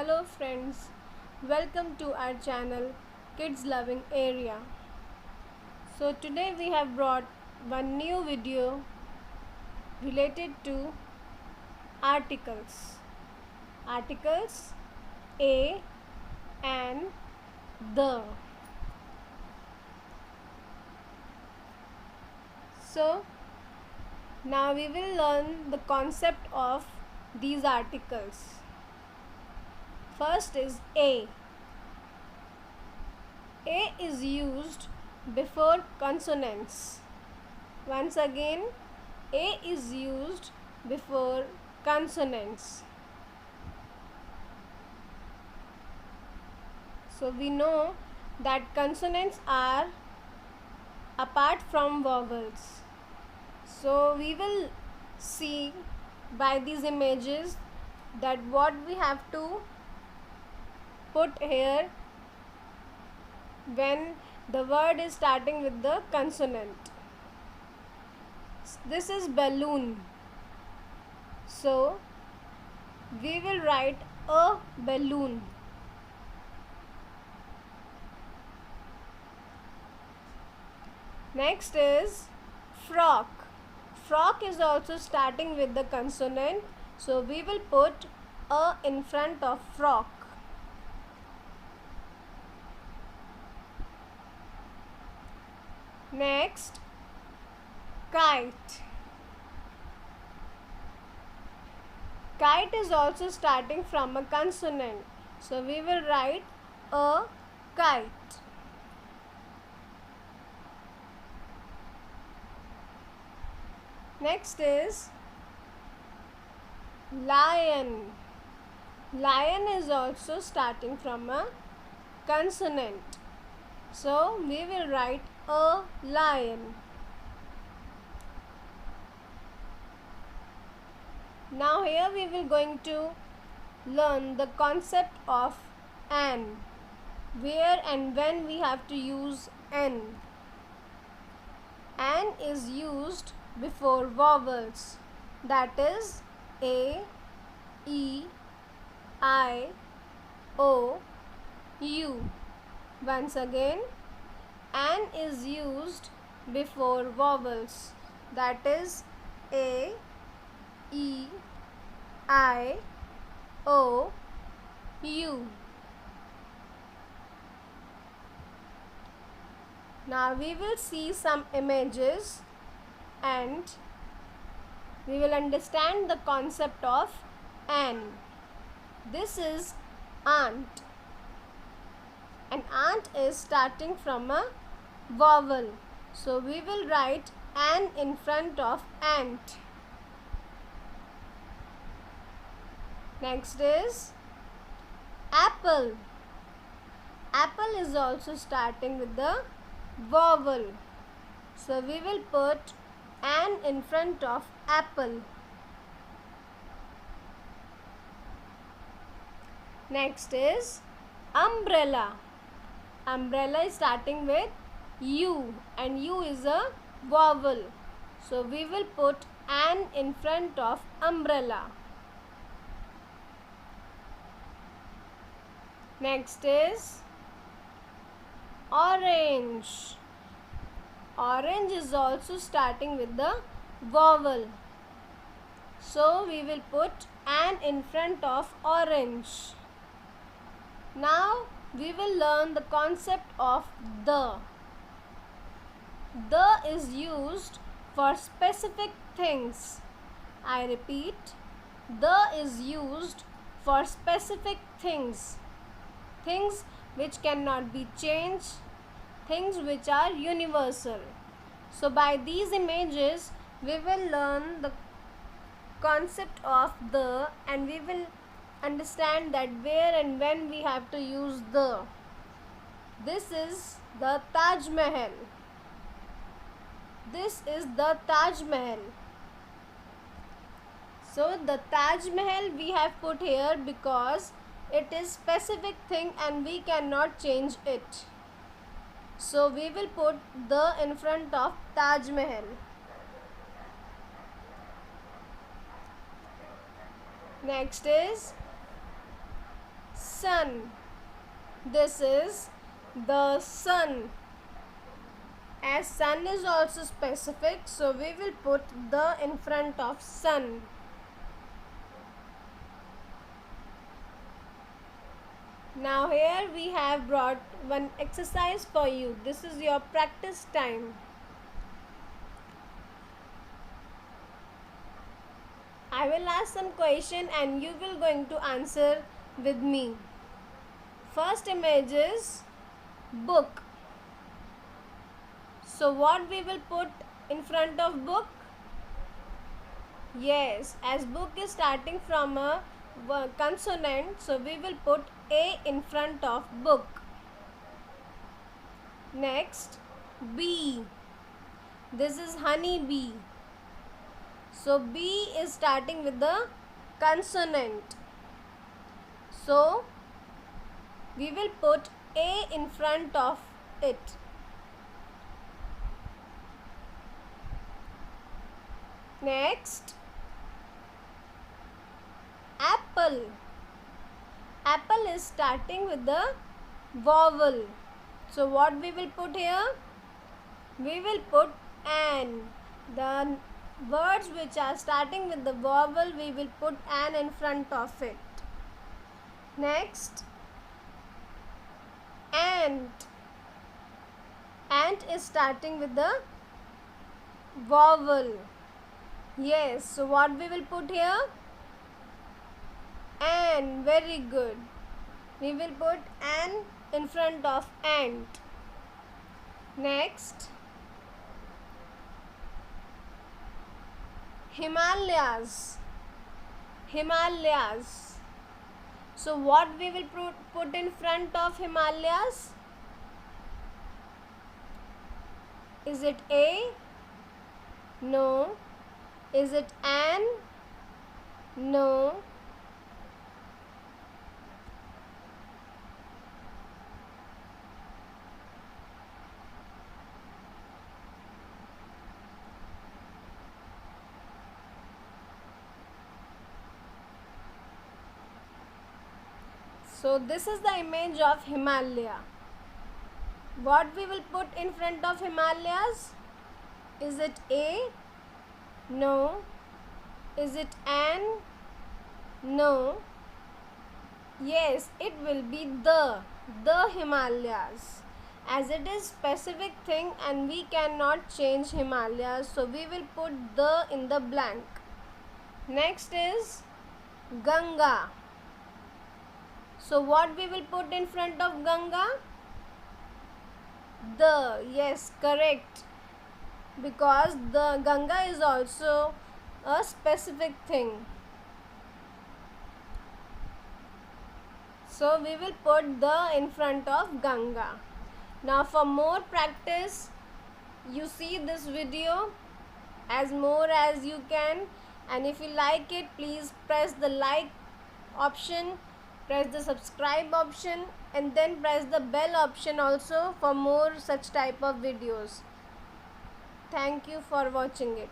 Hello friends, welcome to our channel Kids Loving Area. So today we have brought one new video related to articles. Articles a and the. So now we will learn the concept of these articles. First is A. A is used before consonants. Once again, A is used before consonants. So we know that consonants are apart from vowels. So we will see by these images that what we have to put here when the word is starting with the consonant. This is balloon. So we will write a balloon. Next is frock. Frock is also starting with the consonant. So we will put a in front of frock. Next, kite. Kite is also starting from a consonant. So we will write a kite. Next is lion. Lion is also starting from a consonant. So we will write a lion. Now here we will going to learn the concept of an. Where and when we have to use an. An is used before vowels, that is A, E, I, O, U. Once again, an is used before vowels, that is A, E, I, O, U. Now we will see some images and we will understand the concept of an. This is aunt. An aunt is starting from a vowel. So we will write an in front of ant. Next is apple. Apple is also starting with the vowel. So we will put an in front of apple. Next is umbrella. Umbrella is starting with U and U is a vowel. So we will put an in front of umbrella. Next is orange. Orange is also starting with the vowel. So we will put an in front of orange. Now we will learn the concept of the. The is used for specific things. I repeat, the is used for specific things. Things which cannot be changed, things which are universal. So by these images we will learn the concept of the and we will understand that where and when we have to use the. This is the Taj Mahal. This is the Taj Mahal. So the Taj Mahal we have put here because it is specific thing and we cannot change it. So we will put the in front of Taj Mahal. Next is sun. This is the sun. As sun is also specific, so we will put the in front of sun. Now here we have brought one exercise for you. This is your practice time. I will ask some question and you will going to answer with me. First image is book. So what we will put in front of book? Yes, as book is starting from a consonant, so we will put A in front of book. Next, bee. This is honey bee. So B is starting with the consonant. So we will put A in front of it. Next, apple. Apple is starting with the vowel. So what we will put here? We will put an. The words which are starting with the vowel, we will put an in front of it. Next, ant. Ant is starting with the vowel. Yes, so what we will put here? An. Very good. We will put an in front of ant. Next, Himalayas. Himalayas. So what we will put in front of Himalayas? Is it A? No. Is it an? No. So this is the image of Himalaya. What we will put in front of Himalayas? Is it A? No. Is it an? No. Yes, it will be the Himalayas. As it is specific thing and we cannot change Himalayas, so we will put the in the blank. Next is Ganga. So what we will put in front of Ganga? The. Yes, correct. Because the Ganga is also a specific thing. So we will put the in front of Ganga. Now for more practice, you see this video as more as you can, and if you like it, please press the like option, press the subscribe option, and then press the bell option also for more such type of videos. Thank you for watching it.